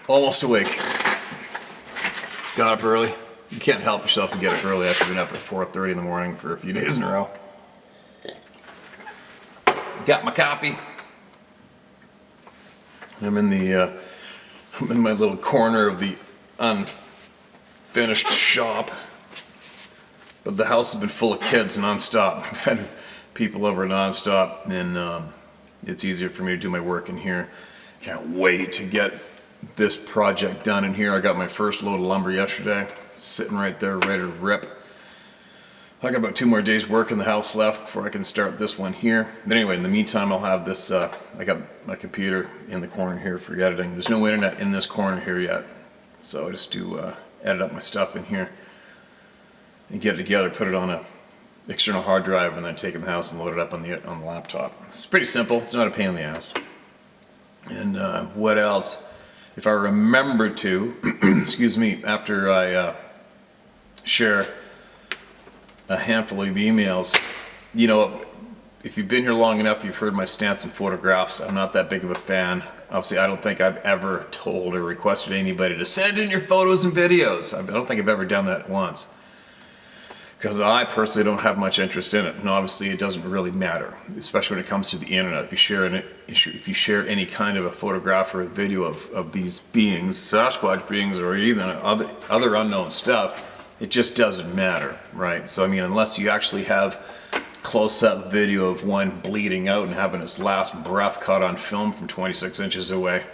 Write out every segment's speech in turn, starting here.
Almost awake. Got up early. You can't help yourself to get up early after being up at 4:30 in the morning for a few days in a row. Got my copy. I'm in my little corner of the unfinished shop. But the house has been full of kids nonstop. I've had people over nonstop, and it's easier for me to do my work in here. Can't wait to get this project done in here. I got my first load of lumber yesterday. It's sitting right there, ready to rip. I got about 2 more days work in the house left before I can start this one here. But anyway, in the meantime, I'll have this, I got my computer in the corner here for editing. There's no internet in this corner here yet. So I just do edit up my stuff in here and get it together, put it on a external hard drive, and then take it in the house and load it up on the laptop. It's pretty simple. It's not a pain in the ass. And what else? If I remember to, excuse me, after I share a handful of emails, you know, if you've been here long enough, you've heard my stance on photographs. I'm not that big of a fan. Obviously, I don't think I've ever told or requested anybody to send in your photos and videos. I don't think I've ever done that once, because I personally don't have much interest in it. And obviously it doesn't really matter, especially when it comes to the internet. If you share any kind of a photograph or a video of these beings, Sasquatch beings, or even other unknown stuff, it just doesn't matter, right? So I mean, unless you actually have close-up video of one bleeding out and having his last breath caught on film from 26 inches away,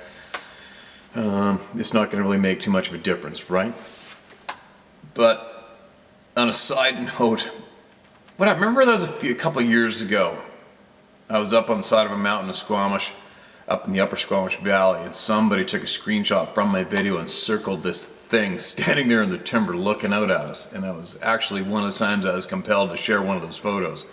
it's not going to really make too much of a difference, right? But on a side note, what I remember, there was a couple of years ago, I was up on the side of a mountain in Squamish, up in the upper Squamish Valley, and somebody took a screenshot from my video and circled this thing standing there in the timber looking out at us. And that was actually one of the times I was compelled to share one of those photos,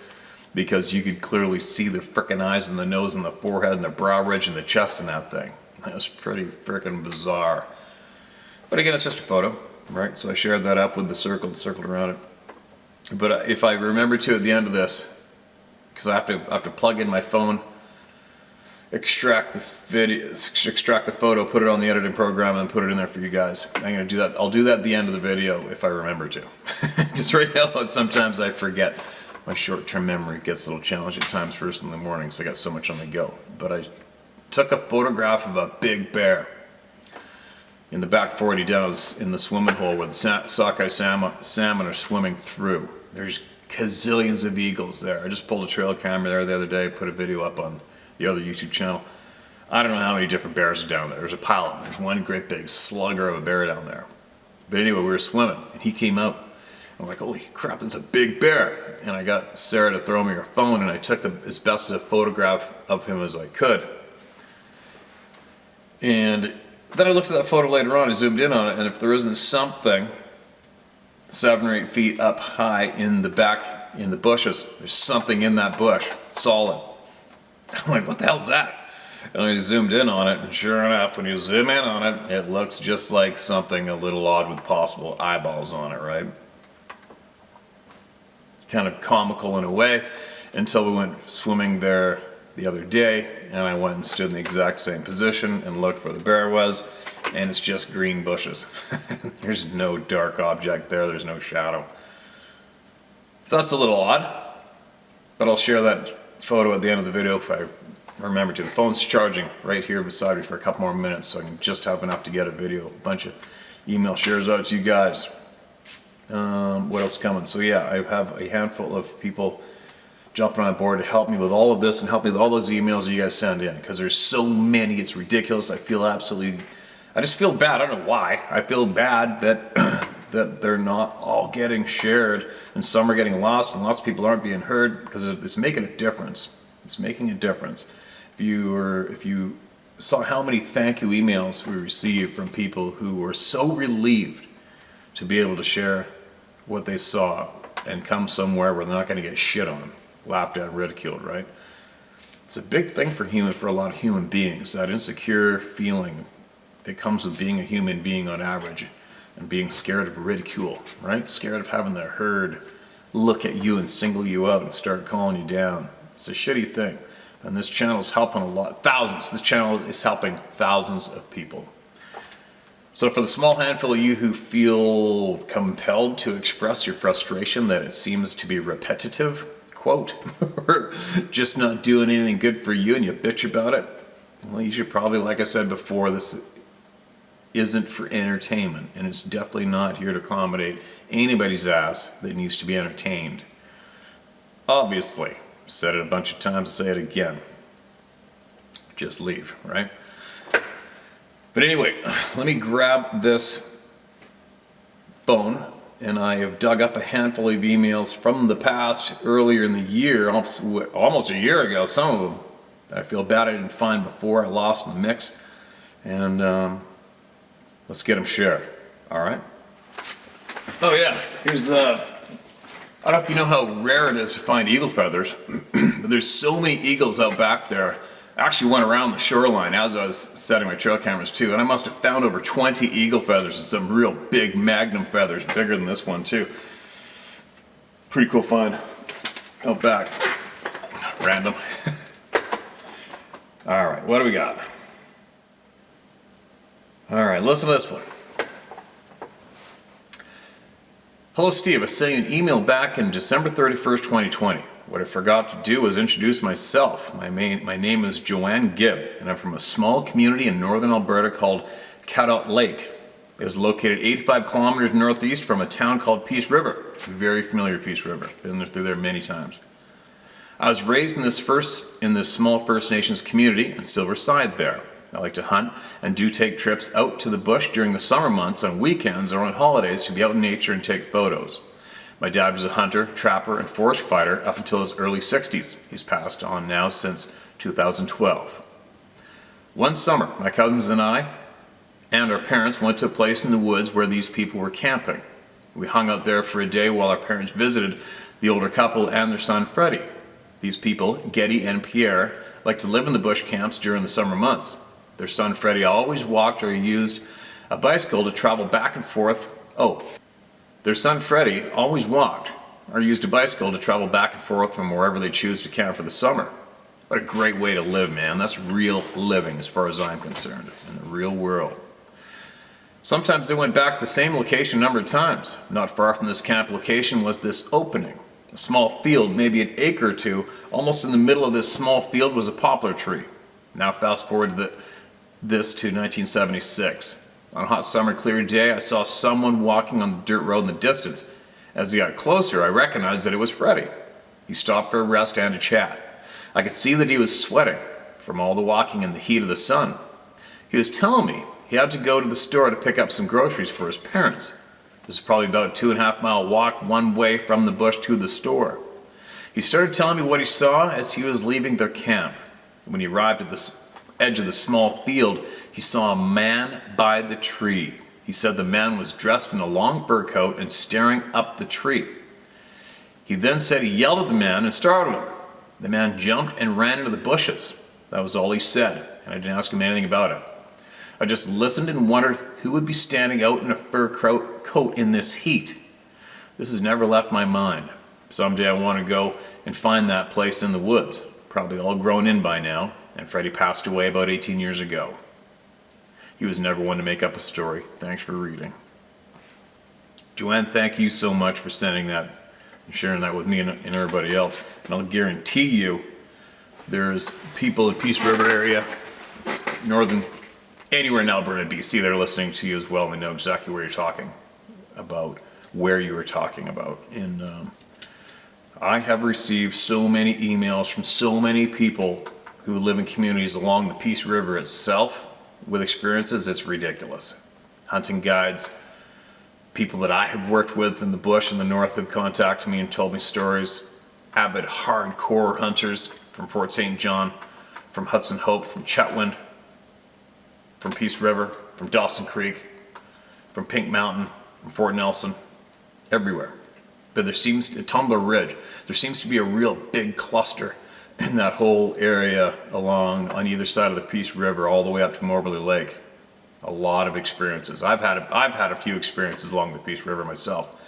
because you could clearly see the frickin' eyes and the nose and the forehead and the brow ridge and the chest in that thing. That was pretty frickin' bizarre. But again, it's just a photo, right? So I shared that up with the circled around it. But if I remember to at the end of this, because I have to plug in my phone, extract the photo, put it on the editing program, and put it in there for you guys. I'm gonna do that. I'll do that at the end of the video if I remember to. Just right now, sometimes I forget. My short-term memory gets a little challenged at times first in the morning, so I got so much on the go. But I took a photograph of a big bear in the back 40 down in the swimming hole where the sockeye salmon are swimming through. There's gazillions of eagles there. I just pulled a trail camera there the other day, put a video up on the other YouTube channel. I don't know how many different bears are down there. There's a pile of them. There's one great big slugger of a bear down there. But anyway, we were swimming, and he came out. I'm like, holy crap, that's a big bear. And I got Sarah to throw me her phone, and I took as best a photograph of him as I could. And then I looked at that photo later on, I zoomed in on it, and if there isn't something 7 or 8 feet up high in the back, in the bushes, there's something in that bush, solid. I'm like, what the hell's that? And I zoomed in on it, and sure enough, when you zoom in on it, it looks just like something a little odd with possible eyeballs on it, right? Kind of comical in a way, until we went swimming there the other day, and I went and stood in the exact same position and looked where the bear was, and it's just green bushes. There's no dark object there, there's no shadow. So that's a little odd, but I'll share that photo at the end of the video if I remember to. The phone's charging right here beside me for a couple more minutes, so I can just have enough to get a video, a bunch of email shares out to you guys. What else is coming? So yeah, I have a handful of people jumping on board to help me with all of this and help me with all those emails that you guys send in, because there's so many, it's ridiculous. I just feel bad. I don't know why. I feel bad that that they're not all getting shared, and some are getting lost, and lots of people aren't being heard, because it's making a difference. It's making a difference. If you saw how many thank you emails we received from people who were so relieved to be able to share what they saw and come somewhere where they're not going to get shit on, laughed at, ridiculed, right? It's a big thing for a lot of human beings, that insecure feeling that comes with being a human being on average, and being scared of ridicule, right? Scared of having the herd look at you and single you out and start calling you down. It's a shitty thing. And this channel is helping this channel is helping thousands of people. So for the small handful of you who feel compelled to express your frustration that it seems to be repetitive, quote, or just not doing anything good for you and you bitch about it, well, you should probably, like I said before, this isn't for entertainment, and it's definitely not here to accommodate anybody's ass that needs to be entertained. Obviously, said it a bunch of times, say it again. Just leave, right? But anyway, let me grab this phone, and I have dug up a handful of emails from the past earlier in the year, almost a year ago, some of them. I feel bad I didn't find before, I lost in the mix, and let's get them shared, all right? Oh yeah, here's, I don't know if you know how rare it is to find eagle feathers, but there's so many eagles out back there. I actually went around the shoreline as I was setting my trail cameras too, and I must have found over 20 eagle feathers and some real big magnum feathers, bigger than this one too. Pretty cool find out back. Random. All right, what do we got? All right, listen to this one. Hello Steve, I sent you an email back in December 31st, 2020. What I forgot to do was introduce myself. My name is Joanne Gibb, and I'm from a small community in northern Alberta called Cadott Lake. It is located 85 kilometers northeast from a town called Peace River. Very familiar Peace River, been through there many times. I was raised in this small First Nations community and still reside there. I like to hunt and do take trips out to the bush during the summer months on weekends or on holidays to be out in nature and take photos. My dad was a hunter, trapper, and forest fighter up until his early 60s. He's passed on now since 2012. One summer, my cousins and I and our parents went to a place in the woods where these people were camping. We hung out there for a day while our parents visited the older couple and their son Freddie. These people, Getty and Pierre, like to live in the bush camps during the summer months. Their son Freddie always walked or used a bicycle to travel back and forth. Their son Freddie always walked or used a bicycle to travel back and forth from wherever they choose to camp for the summer. What a great way to live, man. That's real living as far as I'm concerned, in the real world. Sometimes they went back to the same location a number of times. Not far from this camp location was this opening. A small field, maybe an acre or two. Almost in the middle of this small field was a poplar tree. Now fast forward this to 1976. On a hot summer clear day, I saw someone walking on the dirt road in the distance. As he got closer, I recognized that it was Freddie. He stopped for a rest and a chat. I could see that he was sweating from all the walking in the heat of the sun. He was telling me he had to go to the store to pick up some groceries for his parents. This is probably about a 2.5 mile walk one way from the bush to the store. He started telling me what he saw as he was leaving their camp. When he arrived at the edge of the small field, he saw a man by the tree. He said the man was dressed in a long fur coat and staring up the tree. He then said he yelled at the man and startled him. The man jumped and ran into the bushes. That was all he said, and I didn't ask him anything about it. I just listened and wondered who would be standing out in a fur coat in this heat. This has never left my mind. Someday I want to go and find that place in the woods. Probably all grown in by now, and Freddie passed away about 18 years ago. He was never one to make up a story. Thanks for reading. Joanne, thank you so much for sending that and sharing that with me and everybody else. And I'll guarantee you there's people in Peace River area, anywhere in Alberta, BC, that are listening to you as well, and they know exactly where you're talking about, where you were talking about. And I have received so many emails from so many people who live in communities along the Peace River itself with experiences. It's ridiculous. Hunting guides, people that I have worked with in the bush in the north have contacted me and told me stories. Avid hardcore hunters from Fort St. John, from Hudson Hope, from Chetwynd, from Peace River, from Dawson Creek, from Pink Mountain, from Fort Nelson, everywhere. But Tumbler Ridge, there seems to be a real big cluster in that whole area on either side of the Peace River, all the way up to Moberly Lake. A lot of experiences. I've had a few experiences along the Peace River myself,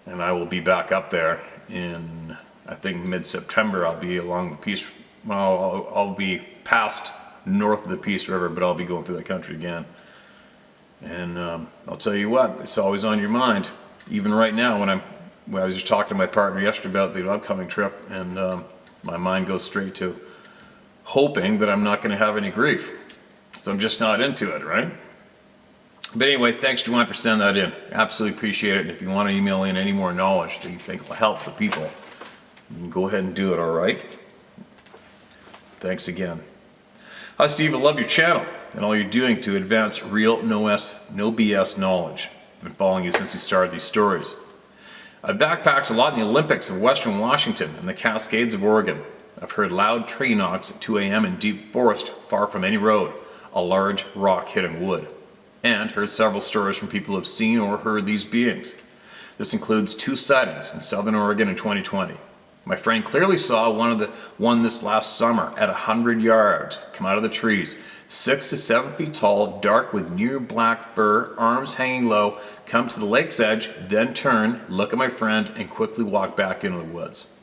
and I will be back up there in, I think, mid-September. I'll be along the Peace. Well, I'll be past north of the Peace River, but I'll be going through the country again. And I'll tell you what, it's always on your mind. Even right now, when I was just talking to my partner yesterday about the upcoming trip, and my mind goes straight to hoping that I'm not going to have any grief. So I'm just not into it, right? But anyway, thanks, Joanne, for sending that in. Absolutely appreciate it. And if you want to email in any more knowledge that you think will help the people, you can go ahead and do it, all right? Thanks again. Hi, Steve. I love your channel and all you're doing to advance real, no BS knowledge. I've been following you since you started these stories. I've backpacked a lot in the Olympics of Western Washington and the Cascades of Oregon. I've heard loud tree knocks at 2 a.m. in deep forest far from any road, a large rock hitting wood. And heard several stories from people who have seen or heard these beings. This includes 2 sightings in southern Oregon in 2020. My friend clearly saw one this last summer at 100 yards come out of the trees, 6 to 7 feet tall, dark with near black fur, arms hanging low, come to the lake's edge, then turn, look at my friend, and quickly walk back into the woods.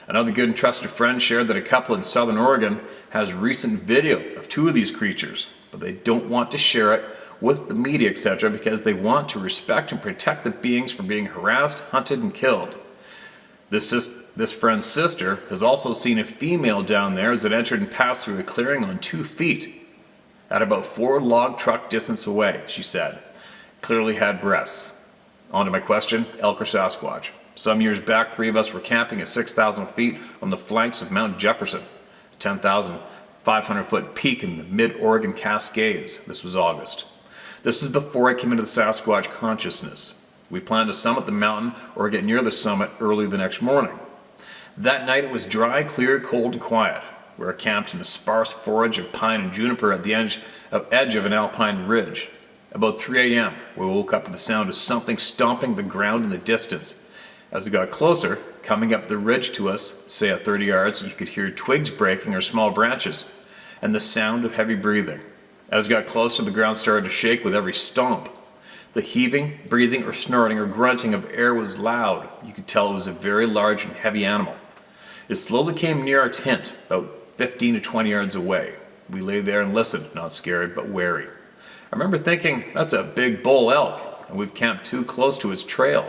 Another good and trusted friend shared that a couple in southern Oregon has recent video of 2 of these creatures, but they don't want to share it with the media, etc., because they want to respect and protect the beings from being harassed, hunted, and killed. This friend's sister has also seen a female down there as it entered and passed through a clearing on 2 feet at about 4 log truck distance away, she said. Clearly had breasts. On to my question, elk or Sasquatch? Some years back, 3 of us were camping at 6,000 feet on the flanks of Mount Jefferson, 10,500-foot peak in the mid-Oregon Cascades. This was August. This is before I came into the Sasquatch consciousness. We planned to summit the mountain or get near the summit early the next morning. That night it was dry, clear, cold, and quiet. We were camped in a sparse forage of pine and juniper at the edge of an alpine ridge. About 3 a.m., we woke up to the sound of something stomping the ground in the distance. As it got closer, coming up the ridge to us, say at 30 yards, you could hear twigs breaking or small branches, and the sound of heavy breathing. As it got closer, the ground started to shake with every stomp. The heaving, breathing, or snorting or grunting of air was loud. You could tell it was a very large and heavy animal. It slowly came near our tent, about 15 to 20 yards away. We lay there and listened, not scared, but wary. I remember thinking, that's a big bull elk, and we've camped too close to its trail.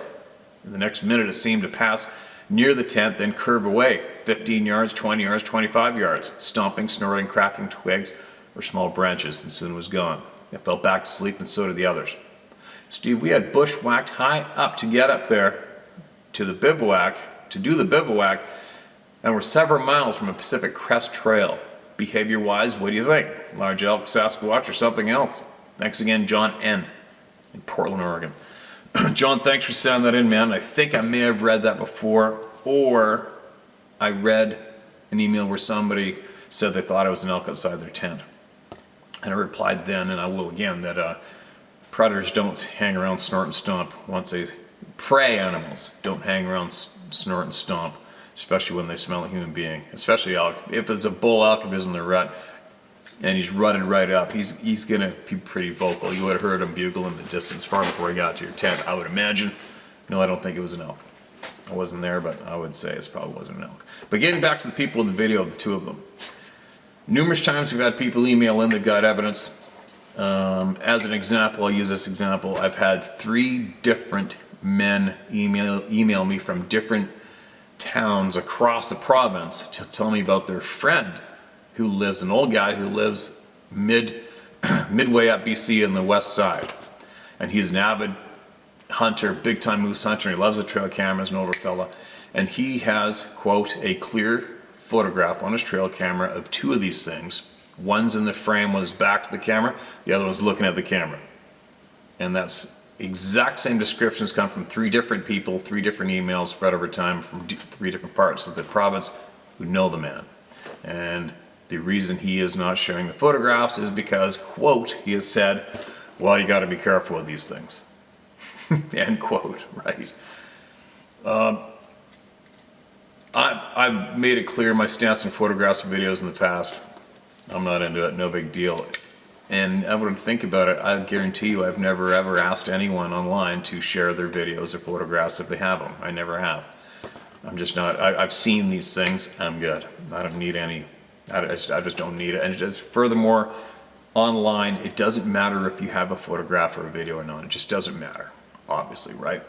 In the next minute, it seemed to pass near the tent, then curve away, 15 yards, 20 yards, 25 yards, stomping, snorting, cracking twigs or small branches, and soon was gone. I fell back to sleep, and so did the others. Steve, we had bushwhacked high up to get up there to do the bivouac, and we're several miles from a Pacific Crest Trail. Behavior-wise, what do you think? Large elk, Sasquatch, or something else? Thanks again, John N. in Portland, Oregon. John, thanks for sending that in, man. I think I may have read that before, or I read an email where somebody said they thought it was an elk outside their tent. And I replied then, and I will again, that predators don't hang around, snort and stomp. Prey animals don't hang around, snort and stomp, especially when they smell a human being, especially elk. If it's a bull elk, if it's in the rut, and he's rutted right up, he's gonna be pretty vocal. You would have heard him bugle in the distance far before he got to your tent, I would imagine. No, I don't think it was an elk. I wasn't there, but I would say it probably wasn't an elk. But getting back to the people in the video of the 2 of them. Numerous times we've had people email in, they've got evidence. As an example, I'll use this example. I've had 3 different men email me from different towns across the province to tell me about their friend who lives, an old guy who lives midway up BC on the west side. And he's an avid hunter, big time moose hunter. He loves the trail cameras, an older fella. And he has, quote, a clear photograph on his trail camera of 2 of these things. One's in the frame with his back to the camera, the other one's looking at the camera. And that's exact same descriptions come from 3 different people, 3 different emails spread over time from 3 different parts of the province who know the man. And the reason he is not sharing the photographs is because, quote, he has said, well, you got to be careful with these things. End quote, right? I've made it clear my stance on photographs and videos in the past. I'm not into it, no big deal. And I would think about it, I guarantee you I've never ever asked anyone online to share their videos or photographs if they have them. I never have. I'm just not, I've seen these things, I'm good. I don't need any, I just don't need it. And just, furthermore, online, it doesn't matter if you have a photograph or a video or not. It just doesn't matter, obviously, right?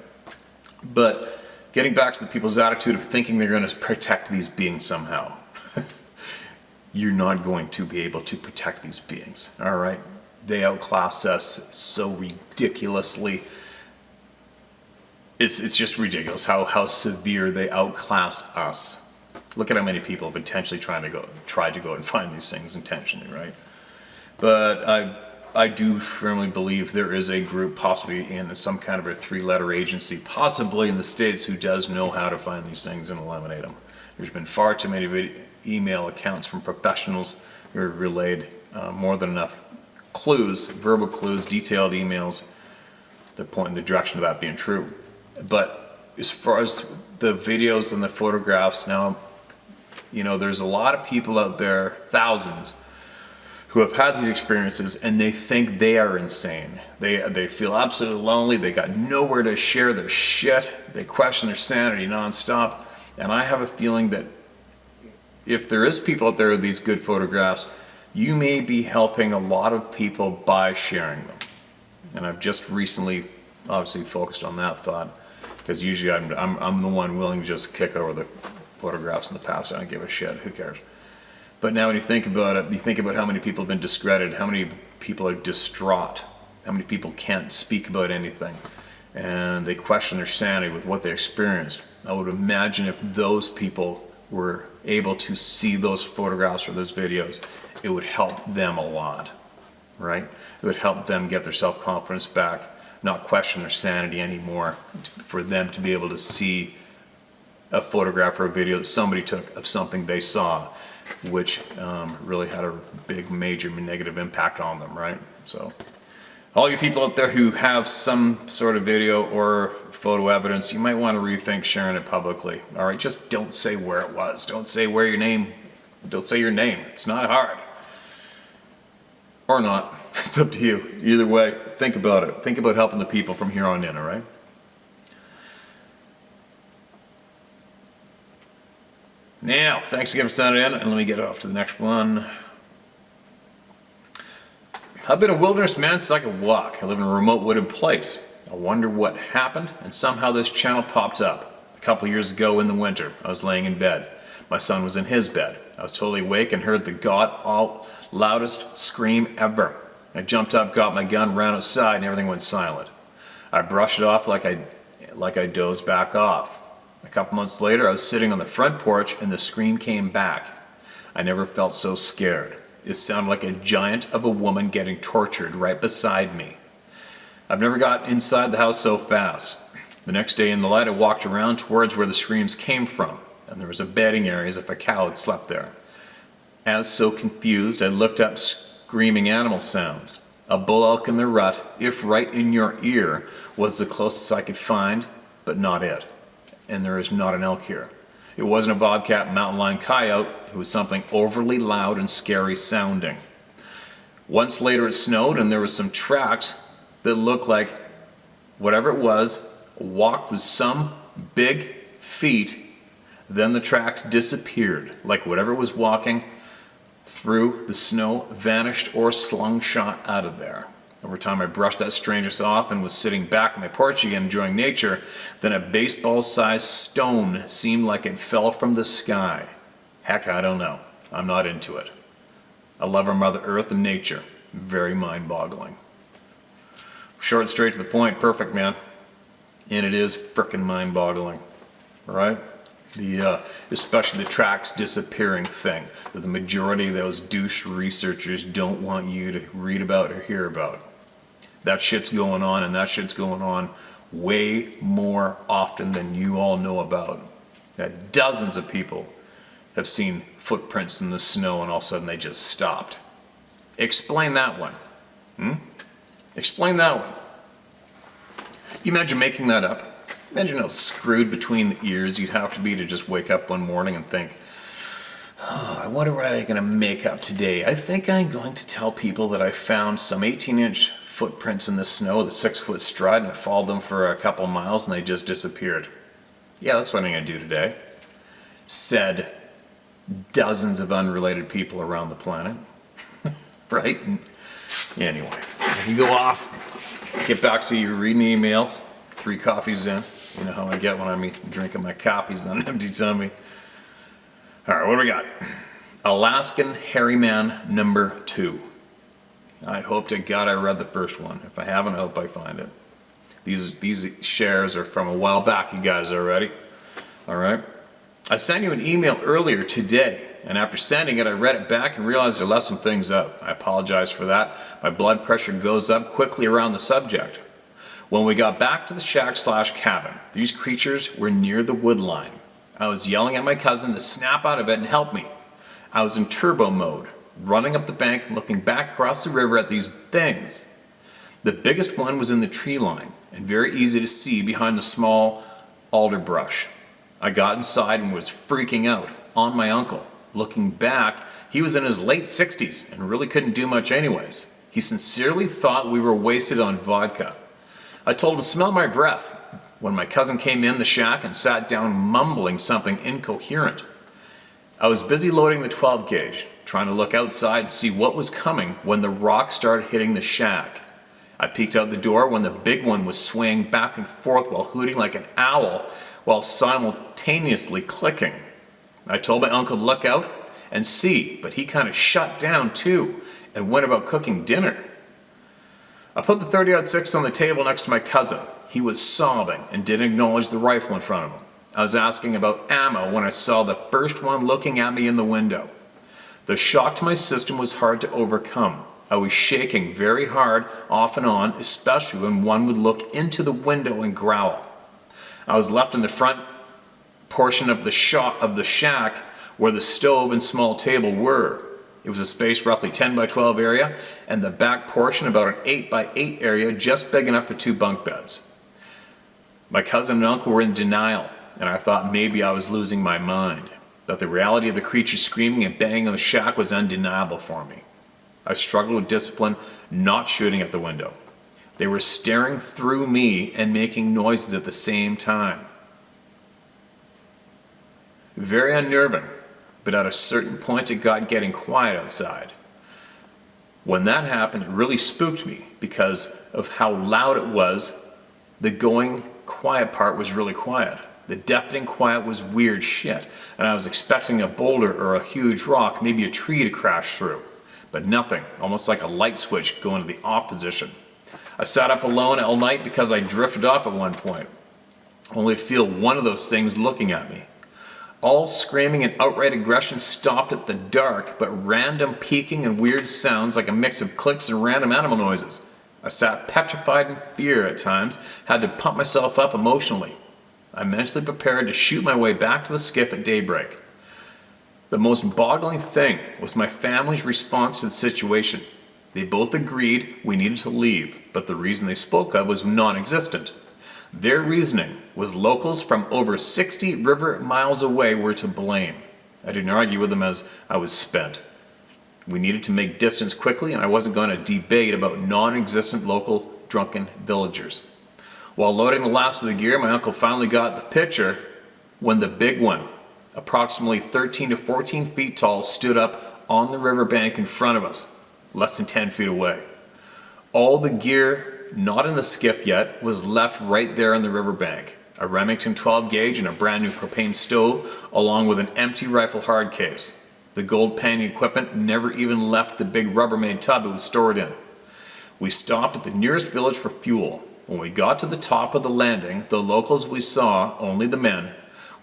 But getting back to the people's attitude of thinking they're going to protect these beings somehow. You're not going to be able to protect these beings, all right? They outclass us so ridiculously. It's just ridiculous how severe they outclass us. Look at how many people have intentionally tried to go and find these things intentionally, right? But I do firmly believe there is a group, possibly in some kind of a 3-letter agency, possibly in the States, who does know how to find these things and eliminate them. There's been far too many email accounts from professionals who have relayed more than enough clues, verbal clues, detailed emails that point in the direction of that being true. But as far as the videos and the photographs now, you know, there's a lot of people out there, thousands, who have had these experiences and they think they are insane. They feel absolutely lonely. They got nowhere to share their shit. They question their sanity nonstop. And I have a feeling that if there is people out there with these good photographs, you may be helping a lot of people by sharing them. And I've just recently obviously focused on that thought, because usually I'm the one willing to just kick over the photographs in the past. I don't give a shit, who cares? But now when you think about it, you think about how many people have been discredited, how many people are distraught, how many people can't speak about anything, and they question their sanity with what they experienced. I would imagine if those people were able to see those photographs or those videos, it would help them a lot, right? It would help them get their self-confidence back, not question their sanity anymore, for them to be able to see a photograph or a video that somebody took of something they saw, which really had a big, major negative impact on them, right? So all you people out there who have some sort of video or photo evidence, you might want to rethink sharing it publicly, all right? Just don't say where it was. Don't say where your name, don't say your name. It's not hard. Or not. It's up to you. Either way, think about it. Think about helping the people from here on in, all right? Now, thanks again for sending in, and let me get off to the next one. I've been a wilderness man since I could walk. I live in a remote wooded place. I wonder what happened, and somehow this channel popped up. A couple years ago in the winter, I was laying in bed. My son was in his bed. I was totally awake and heard the loudest scream ever. I jumped up, got my gun, ran outside, and everything went silent. I brushed it off like I dozed back off. A couple months later, I was sitting on the front porch and the scream came back. I never felt so scared. It sounded like a giant of a woman getting tortured right beside me. I've never got inside the house so fast. The next day in the light, I walked around towards where the screams came from, and there was a bedding area as if a cow had slept there. I was so confused, I looked up screaming animal sounds. A bull elk in the rut, if right in your ear, was the closest I could find, but not it. And there is not an elk here. It wasn't a bobcat, mountain lion, coyote. It was something overly loud and scary sounding. Once later it snowed and there was some tracks that looked like whatever it was walked with some big feet. Then the tracks disappeared, like whatever was walking through the snow vanished or slingshot out of there. Over time I brushed that strangeness off and was sitting back on my porch again enjoying nature. Then a baseball-sized stone seemed like it fell from the sky. Heck, I don't know. I'm not into it. I love our Mother Earth and nature. Very mind-boggling. Short and straight to the point, perfect, man. And it is frickin' mind-boggling, right? Especially the tracks disappearing thing that the majority of those douche researchers don't want you to read about or hear about. That shit's going on, and that shit's going on way more often than you all know about. That dozens of people have seen footprints in the snow and all of a sudden they just stopped. Explain that one. Explain that one. You imagine making that up? Imagine how screwed between the ears you'd have to be to just wake up one morning and think, oh, I wonder what I'm going to make up today. I think I'm going to tell people that I found some 18-inch footprints in the snow, the 6-foot stride, and I followed them for a couple miles and they just disappeared. Yeah, that's what I'm going to do today. Said dozens of unrelated people around the planet. Right? Anyway, you go off, get back to your reading emails, 3 coffees in. You know how I get when I'm drinking my coffees on an empty tummy. All right, what do we got? Alaskan Hairy Man number 2. I hope to God I read the first one. If I haven't, I hope I find it. These shares are from a while back, you guys already. All right. I sent you an email earlier today, and after sending it, I read it back and realized I left some things out. I apologize for that. My blood pressure goes up quickly around the subject. When we got back to the shack/cabin, these creatures were near the wood line. I was yelling at my cousin to snap out of it and help me. I was in turbo mode, running up the bank, looking back across the river at these things. The biggest one was in the tree line, and very easy to see behind the small alder brush. I got inside and was freaking out on my uncle. Looking back, he was in his late 60s and really couldn't do much anyways. He sincerely thought we were wasted on vodka. I told him to smell my breath when my cousin came in the shack and sat down mumbling something incoherent. I was busy loading the 12 gauge, trying to look outside and see what was coming when the rock started hitting the shack. I peeked out the door when the big one was swaying back and forth while hooting like an owl while simultaneously clicking. I told my uncle to look out and see, but he kind of shut down too and went about cooking dinner. I put the 30-06 on the table next to my cousin. He was sobbing and didn't acknowledge the rifle in front of him. I was asking about ammo when I saw the first one looking at me in the window. The shock to my system was hard to overcome. I was shaking very hard off and on, especially when one would look into the window and growl. I was left in the front portion of the shack where the stove and small table were. It was a space roughly 10 by 12 area, and the back portion about an 8 by 8 area just big enough for 2 bunk beds. My cousin and uncle were in denial, and I thought maybe I was losing my mind. But the reality of the creature screaming and banging on the shack was undeniable for me. I struggled with discipline, not shooting at the window. They were staring through me and making noises at the same time. Very unnerving, but at a certain point it got getting quiet outside. When that happened, it really spooked me because of how loud it was. The going quiet part was really quiet. The deafening quiet was weird shit, and I was expecting a boulder or a huge rock, maybe a tree to crash through. But nothing, almost like a light switch going to the opposition. I sat up alone all night because I drifted off at one point, only to feel one of those things looking at me. All screaming and outright aggression stopped at the dark, but random peeking and weird sounds like a mix of clicks and random animal noises. I sat petrified in fear at times, had to pump myself up emotionally. I mentally prepared to shoot my way back to the skiff at daybreak. The most boggling thing was my family's response to the situation. They both agreed we needed to leave, but the reason they spoke of was non-existent. Their reasoning was locals from over 60 river miles away were to blame. I didn't argue with them as I was spent. We needed to make distance quickly, and I wasn't going to debate about non-existent local drunken villagers. While loading the last of the gear, my uncle finally got the picture when the big one, approximately 13 to 14 feet tall, stood up on the riverbank in front of us, less than 10 feet away. All the gear, not in the skiff yet, was left right there on the riverbank. A Remington 12 gauge and a brand new propane stove, along with an empty rifle hard case. The gold panning equipment never even left the big Rubbermaid tub it was stored in. We stopped at the nearest village for fuel. When we got to the top of the landing, the locals we saw, only the men,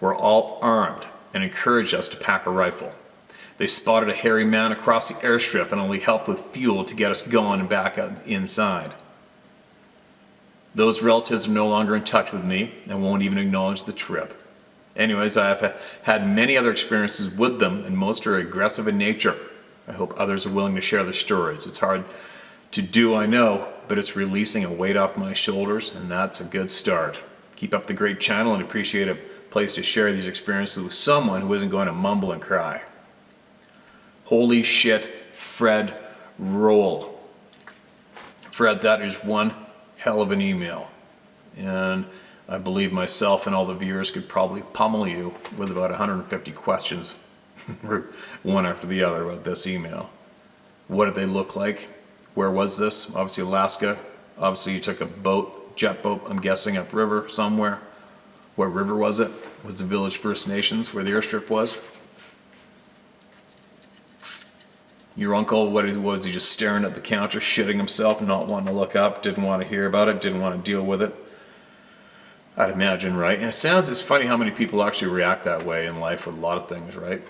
were all armed and encouraged us to pack a rifle. They spotted a hairy man across the airstrip and only helped with fuel to get us going and back inside. Those relatives are no longer in touch with me and won't even acknowledge the trip. Anyways, I have had many other experiences with them, and most are aggressive in nature. I hope others are willing to share their stories. It's hard to do, I know, but it's releasing a weight off my shoulders, and that's a good start. Keep up the great channel and appreciate a place to share these experiences with someone who isn't going to mumble and cry. Holy shit, Fred, roll. Fred, that is one hell of an email. And I believe myself and all the viewers could probably pummel you with about 150 questions, one after the other, about this email. What did they look like? Where was this? Obviously Alaska. Obviously you took a boat, jet boat, I'm guessing upriver somewhere. What river was it? Was the Village First Nations where the airstrip was? Your uncle, what was he just staring at the counter, shitting himself, not wanting to look up, didn't want to hear about it, didn't want to deal with it? I'd imagine, right? And it's funny how many people actually react that way in life with a lot of things, right?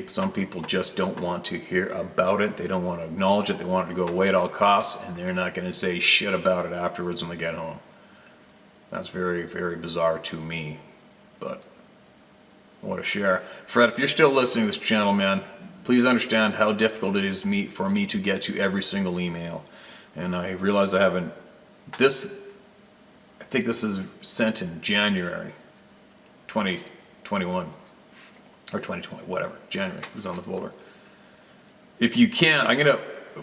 Some people just don't want to hear about it. They don't want to acknowledge it. They want it to go away at all costs, and they're not going to say shit about it afterwards when they get home. That's very, very bizarre to me, but I want to share. Fred, if you're still listening to this channel, man, please understand how difficult it is for me to get to every single email. And I realize I haven't, I think this is sent in January 2021. Or 2020, whatever, January is on the folder. If you can,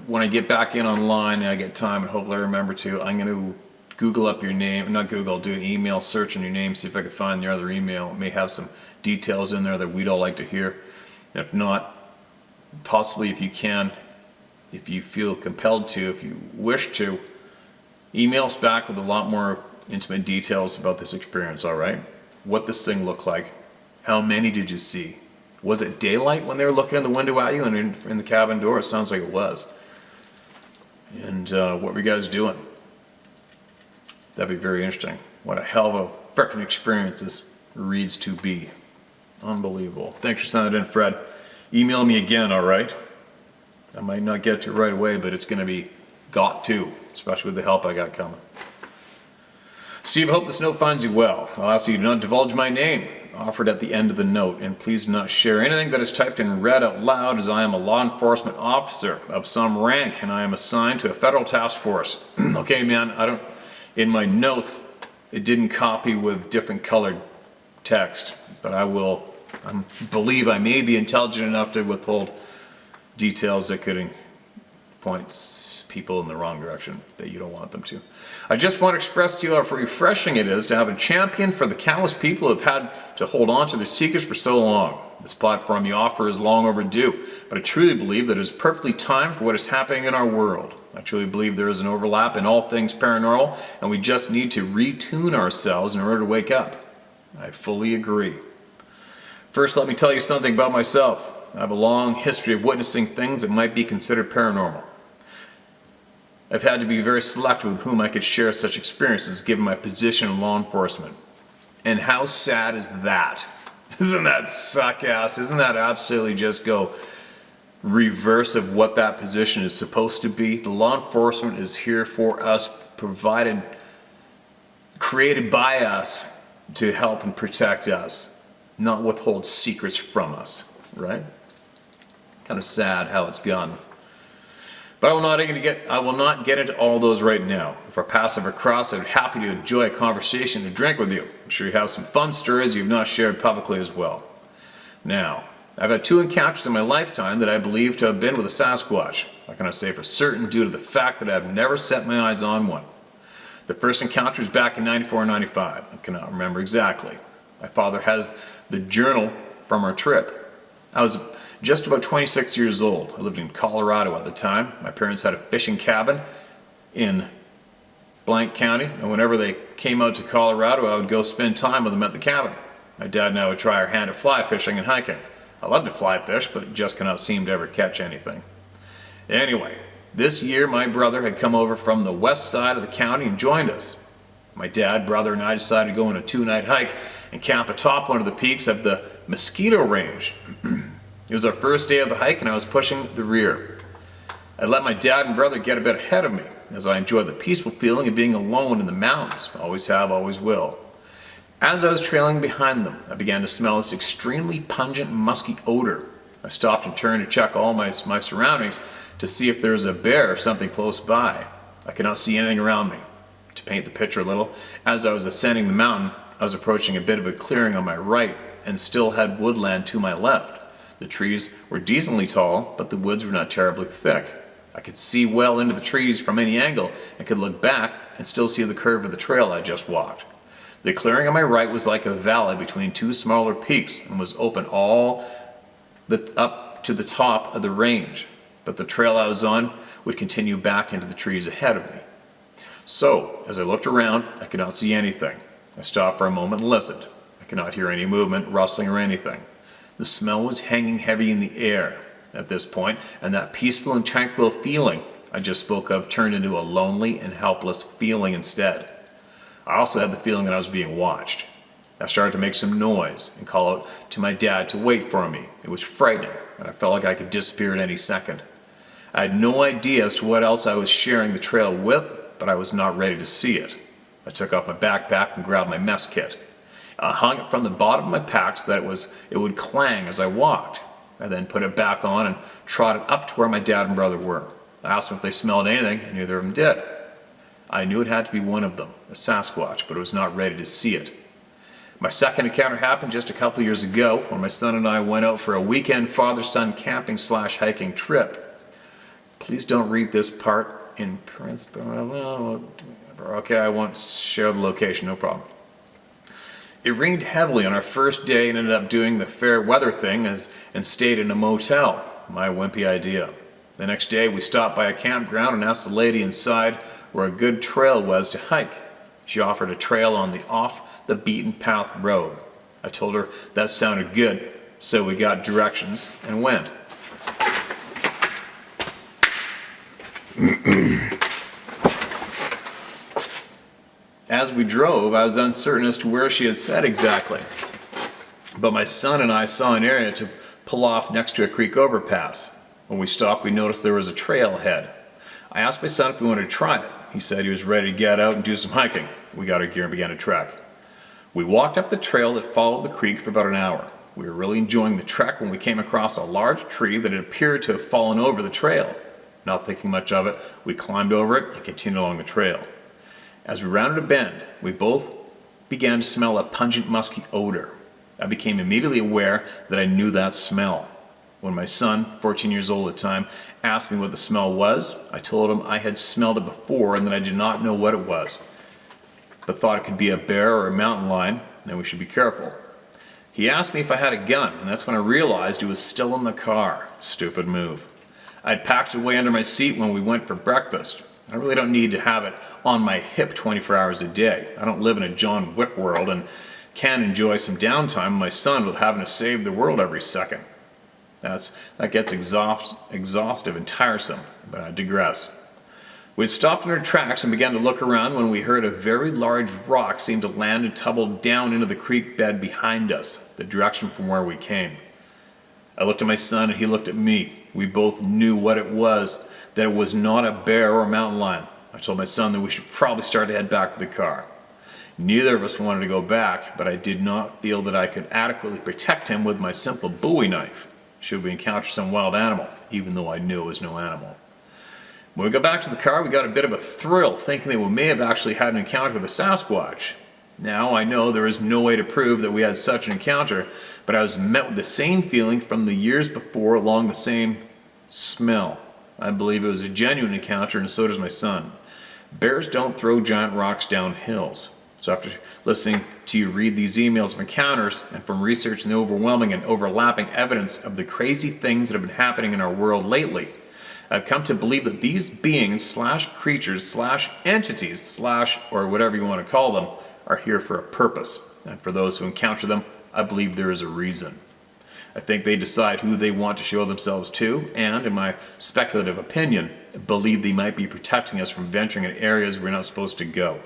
when I get back in online and I get time and hopefully I remember to, I'm gonna Google up your name, not Google, do an email search on your name, see if I can find your other email. It may have some details in there that we'd all like to hear. If not, possibly if you can, if you feel compelled to, if you wish to, email us back with a lot more intimate details about this experience, all right? What this thing looked like. How many did you see? Was it daylight when they were looking in the window at you and in the cabin door? It sounds like it was. And what were you guys doing? That'd be very interesting. What a hell of a frickin' experience this reads to be. Unbelievable. Thanks for sending it in, Fred. Email me again, all right? I might not get to it right away, but it's going to be got to, especially with the help I got coming. Steve, I hope this note finds you well. I'll ask you to not divulge my name offered at the end of the note, and please do not share anything that is typed and read out loud, as I am a law enforcement officer of some rank and I am assigned to a federal task force. Okay, man, in my notes, it didn't copy with different colored text, but I believe I may be intelligent enough to withhold details that could point people in the wrong direction that you don't want them to. I just want to express to you how refreshing it is to have a champion for the countless people who have had to hold on to their secrets for so long. This platform you offer is long overdue, but I truly believe that it is perfectly timed for what is happening in our world. I truly believe there is an overlap in all things paranormal, and we just need to retune ourselves in order to wake up. I fully agree. First, let me tell you something about myself. I have a long history of witnessing things that might be considered paranormal. I've had to be very selective with whom I could share such experiences given my position in law enforcement. And how sad is that? Isn't that suck ass? Isn't that absolutely just go reverse of what that position is supposed to be? The law enforcement is here for us, created by us to help and protect us, not withhold secrets from us, right? Kind of sad how it's gone. But I will not get into all those right now. If our paths ever cross, I'd be happy to enjoy a conversation and a drink with you. I'm sure you have some fun stories you've not shared publicly as well. Now, I've had 2 encounters in my lifetime that I believe to have been with a Sasquatch. I cannot say for certain due to the fact that I've never set my eyes on one. The first encounter was back in 94 and 95. I cannot remember exactly. My father has the journal from our trip. I was just about 26 years old. I lived in Colorado at the time. My parents had a fishing cabin in blank county, and whenever they came out to Colorado, I would go spend time with them at the cabin. My dad and I would try our hand at fly fishing and hiking. I love to fly fish, but just cannot seem to ever catch anything. Anyway, this year my brother had come over from the west side of the county and joined us. My dad, brother, and I decided to go on a 2-night hike and camp atop one of the peaks of the Mosquito Range. It was our first day of the hike and I was pushing the rear. I let my dad and brother get a bit ahead of me as I enjoyed the peaceful feeling of being alone in the mountains. Always have, always will. As I was trailing behind them, I began to smell this extremely pungent, musky odor. I stopped and turned to check all my surroundings to see if there was a bear or something close by. I could not see anything around me. To paint the picture a little, as I was ascending the mountain, I was approaching a bit of a clearing on my right and still had woodland to my left. The trees were decently tall, but the woods were not terribly thick. I could see well into the trees from any angle and could look back and still see the curve of the trail I just walked. The clearing on my right was like a valley between 2 smaller peaks and was open all up to the top of the range. But the trail I was on would continue back into the trees ahead of me. So, as I looked around, I could not see anything. I stopped for a moment and listened. I could not hear any movement, rustling, or anything. The smell was hanging heavy in the air at this point, and that peaceful and tranquil feeling I just spoke of turned into a lonely and helpless feeling instead. I also had the feeling that I was being watched. I started to make some noise and call out to my dad to wait for me. It was frightening, and I felt like I could disappear at any second. I had no idea as to what else I was sharing the trail with, but I was not ready to see it. I took off my backpack and grabbed my mess kit. I hung it from the bottom of my pack so that it would clang as I walked. I then put it back on and trotted up to where my dad and brother were. I asked them if they smelled anything, and neither of them did. I knew it had to be one of them, a Sasquatch, but I was not ready to see it. My second encounter happened just a couple years ago when my son and I went out for a weekend father-son camping/hiking trip. Please don't read this part in principle. Okay, I won't share the location, no problem. It rained heavily on our first day and ended up doing the fair weather thing and stayed in a motel. My wimpy idea. The next day we stopped by a campground and asked the lady inside where a good trail was to hike. She offered a trail on the off-the-beaten-path road. I told her that sounded good, so we got directions and went. As we drove, I was uncertain as to where she had said exactly, but my son and I saw an area to pull off next to a creek overpass. When we stopped, we noticed there was a trail ahead. I asked my son if he wanted to try it. He said he was ready to get out and do some hiking. We got our gear and began to trek. We walked up the trail that followed the creek for about an hour. We were really enjoying the trek when we came across a large tree that had appeared to have fallen over the trail. Not thinking much of it, we climbed over it and continued along the trail. As we rounded a bend, we both began to smell a pungent, musky odor. I became immediately aware that I knew that smell. When my son, 14 years old at the time, asked me what the smell was, I told him I had smelled it before and that I did not know what it was, but thought it could be a bear or a mountain lion, and we should be careful. He asked me if I had a gun, and that's when I realized it was still in the car. Stupid move. I'd packed it away under my seat when we went for breakfast. I really don't need to have it on my hip 24 hours a day. I don't live in a John Wick world and can enjoy some downtime with my son without having to save the world every second. That gets exhaustive and tiresome, but I digress. We had stopped in our tracks and began to look around when we heard a very large rock seem to land and tumble down into the creek bed behind us, the direction from where we came. I looked at my son and he looked at me. We both knew what it was, that it was not a bear or a mountain lion. I told my son that we should probably start to head back to the car. Neither of us wanted to go back, but I did not feel that I could adequately protect him with my simple Bowie knife, should we encounter some wild animal, even though I knew it was no animal. When we got back to the car, we got a bit of a thrill, thinking that we may have actually had an encounter with a Sasquatch. Now, I know there is no way to prove that we had such an encounter, but I was met with the same feeling from the years before along the same smell. I believe it was a genuine encounter, and so does my son. Bears don't throw giant rocks down hills. So after listening to you read these emails of encounters, and from researching the overwhelming and overlapping evidence of the crazy things that have been happening in our world lately, I've come to believe that these beings / creatures / entities / or whatever you want to call them are here for a purpose. And for those who encounter them, I believe there is a reason. I think they decide who they want to show themselves to, and, in my speculative opinion, believe they might be protecting us from venturing in areas we're not supposed to go.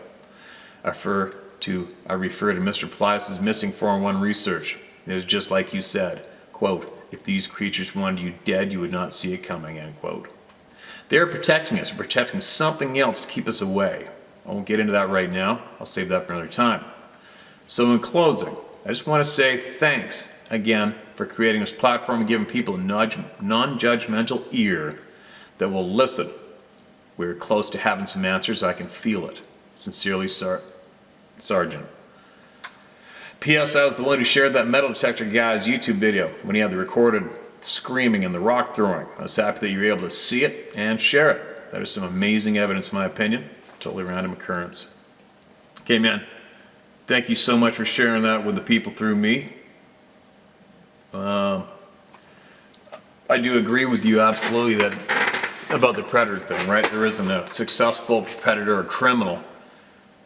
I refer to Mr. Plius's missing 411 research. It is just like you said, quote, if these creatures wanted you dead, you would not see it coming, end quote. They are protecting us, protecting something else to keep us away. I won't get into that right now. I'll save that for another time. So in closing, I just want to say thanks again for creating this platform and giving people a non-judgmental ear that will listen. We're close to having some answers. I can feel it. Sincerely, Sergeant. P.S. I was the one who shared that metal detector guy's YouTube video when he had the recorded screaming and the rock throwing. I was happy that you were able to see it and share it. That is some amazing evidence, in my opinion. Totally random occurrence. Okay, man. Thank you so much for sharing that with the people through me. I do agree with you absolutely that about the predator thing, right? There isn't a successful predator or criminal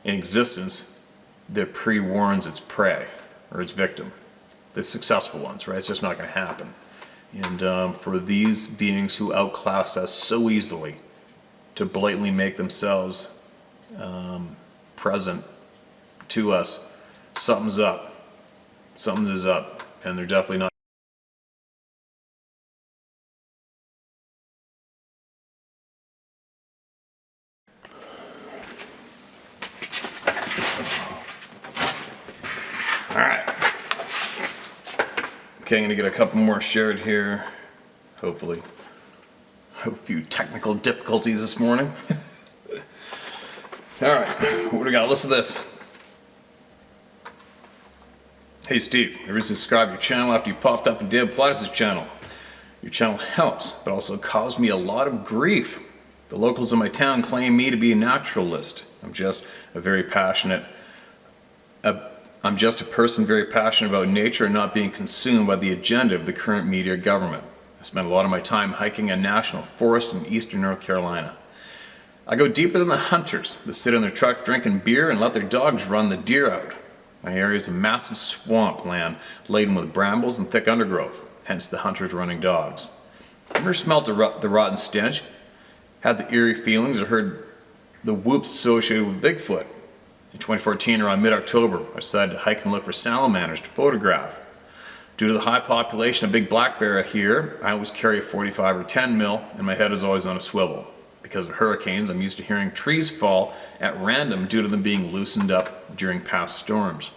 in existence that pre-warns its prey or its victim. The successful ones, right? It's just not going to happen. And for these beings who outclass us so easily to blatantly make themselves present to us, something's up. Something is up, and they're definitely not. Alright. Okay, I'm going to get a couple more shared here. Hopefully. A few technical difficulties this morning. Alright, what do we got? Listen to this. Hey Steve, I recently subscribed to your channel after you popped up in Dave Pilatus' channel. Your channel helps, but also caused me a lot of grief. The locals in my town claim me to be a naturalist. I'm just a person very passionate about nature and not being consumed by the agenda of the current media government. I spend a lot of my time hiking a national forest in eastern North Carolina. I go deeper than the hunters that sit in their truck drinking beer and let their dogs run the deer out. My area is a massive swamp land laden with brambles and thick undergrowth, hence the hunters running dogs. I've never smelt the rotten stench, had the eerie feelings, or heard the whoops associated with Bigfoot. In 2014, around mid-October, I decided to hike and look for salamanders to photograph. Due to the high population of big black bear here, I always carry a 45 or 10 mil, and my head is always on a swivel. Because of hurricanes, I'm used to hearing trees fall at random due to them being loosened up during past storms.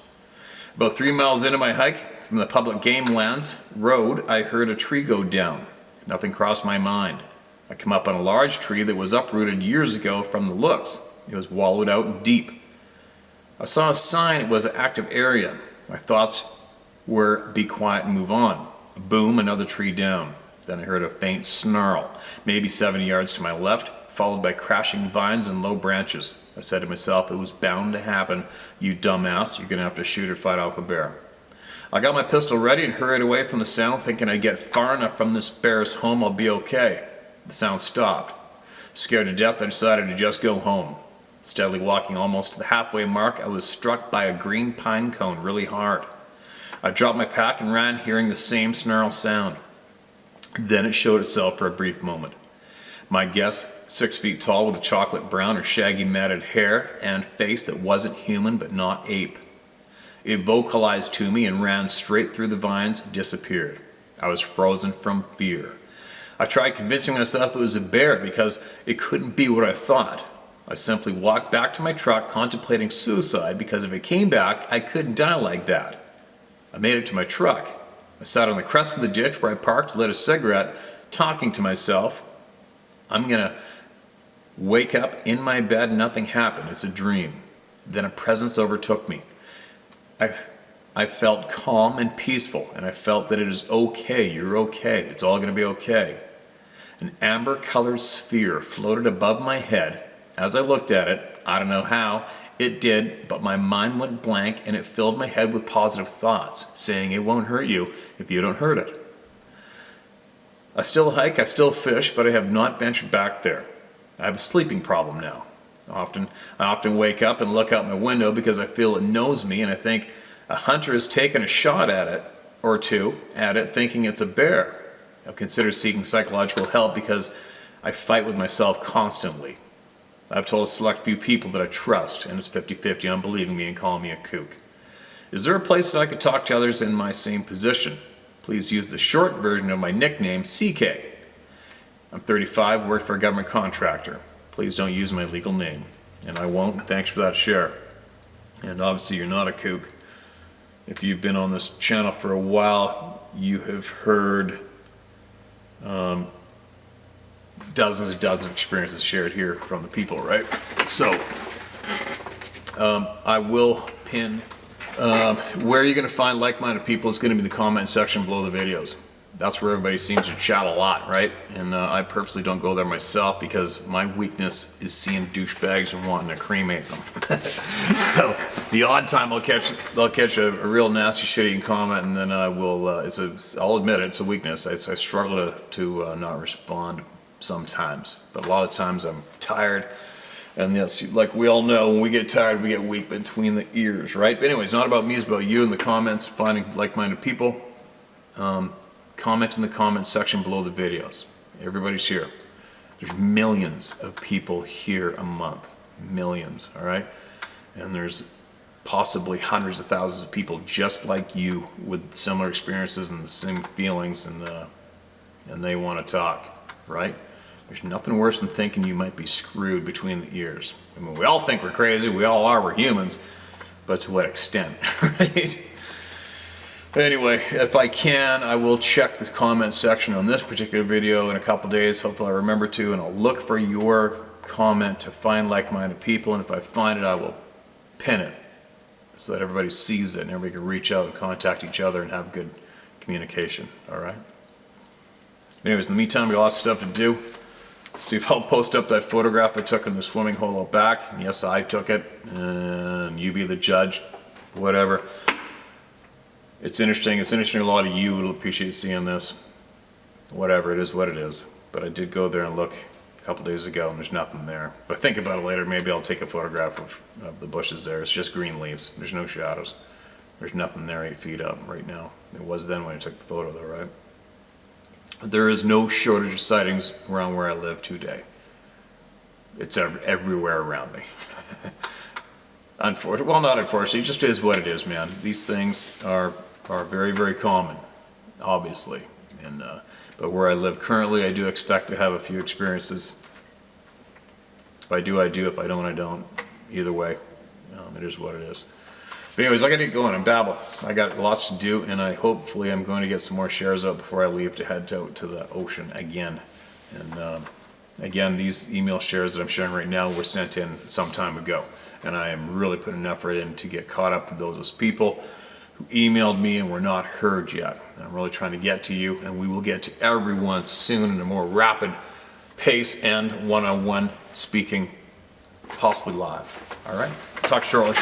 About 3 miles into my hike, from the public game lands road, I heard a tree go down. Nothing crossed my mind. I come up on a large tree that was uprooted years ago from the looks. It was wallowed out and deep. I saw a sign it was an active area. My thoughts were be quiet and move on. Boom, another tree down. Then I heard a faint snarl, maybe 70 yards to my left, followed by crashing vines and low branches. I said to myself, it was bound to happen. You dumbass, you're gonna have to shoot or fight off a bear. I got my pistol ready and hurried away from the sound, thinking I'd get far enough from this bear's home, I'll be okay. The sound stopped. Scared to death, I decided to just go home. Steadily walking almost to the halfway mark, I was struck by a green pine cone really hard. I dropped my pack and ran, hearing the same snarl sound. Then it showed itself for a brief moment. My guess, 6 feet tall with a chocolate brown or shaggy matted hair and face that wasn't human but not ape. It vocalized to me and ran straight through the vines and disappeared. I was frozen from fear. I tried convincing myself it was a bear because it couldn't be what I thought. I simply walked back to my truck contemplating suicide because if it came back, I couldn't die like that. I made it to my truck. I sat on the crest of the ditch where I parked, lit a cigarette, talking to myself. I'm gonna wake up in my bed, nothing happened, it's a dream. Then a presence overtook me. I felt calm and peaceful, and I felt that it is okay, you're okay, it's all gonna be okay. An amber-colored sphere floated above my head. As I looked at it, I don't know how, it did, but my mind went blank and it filled my head with positive thoughts, saying it won't hurt you if you don't hurt it. I still hike, I still fish, but I have not ventured back there. I have a sleeping problem now. I often wake up and look out my window because I feel it knows me, and I think a hunter has taken a shot at it, or two, at it, thinking it's a bear. I've considered seeking psychological help because I fight with myself constantly. I've told a select few people that I trust, and it's 50-50 on believing me and calling me a kook. Is there a place that I could talk to others in my same position? Please use the short version of my nickname, CK. I'm 35, work for a government contractor. Please don't use my legal name. And I won't. Thanks for that share. And obviously you're not a kook. If you've been on this channel for a while, you have heard dozens and dozens of experiences shared here from the people, right? So, I will pin where you're going to find like-minded people is going to be the comment section below the videos. That's where everybody seems to chat a lot, right? And I purposely don't go there myself because my weakness is seeing douchebags and wanting to cremate them. So the odd time I'll catch a real nasty shitty comment, and then I will. I'll admit it, it's a weakness. I struggle to not respond sometimes, but a lot of times I'm tired. And yes, like we all know, when we get tired, we get weak between the ears, right? But anyway, it's not about me, it's about you in the comments, finding like-minded people. Comment in the comments section below the videos. Everybody's here. There's millions of people here a month. Millions, all right? And there's possibly hundreds of thousands of people just like you with similar experiences and the same feelings, and they want to talk, right? There's nothing worse than thinking you might be screwed between the ears. I mean, we all think we're crazy, we all are, we're humans, but to what extent, right? But anyway, if I can, I will check the comment section on this particular video in a couple days. Hopefully I remember to, and I'll look for your comment to find like-minded people, and if I find it, I will pin it so that everybody sees it and everybody can reach out and contact each other and have good communication, all right? Anyways, in the meantime, we got lots of stuff to do. See if I'll post up that photograph I took in the swimming hole out back. Yes, I took it, and you be the judge, whatever. It's interesting. It's interesting. A lot of you will appreciate seeing this. Whatever, it is what it is. But I did go there and look a couple days ago, and there's nothing there. But I think about it later. Maybe I'll take a photograph of the bushes there. It's just green leaves. There's no shadows. There's nothing there 8 feet up right now. It was then when I took the photo, though, right? But there is no shortage of sightings around where I live today. It's everywhere around me. Unfortunately, well, not unfortunately, it just is what it is, man. These things are very, very common, obviously. And but where I live currently, I do expect to have a few experiences. If I do, I do. If I don't, I don't. Either way, it is what it is. But anyways, I gotta get going. I'm babbling. I got lots to do, and hopefully I'm going to get some more shares out before I leave to head out to the ocean again. And again, these email shares that I'm sharing right now were sent in some time ago. And I am really putting an effort in to get caught up with those people who emailed me and were not heard yet. And I'm really trying to get to you, and we will get to everyone soon in a more rapid pace and one-on-one speaking, possibly live. All right? Talk shortly.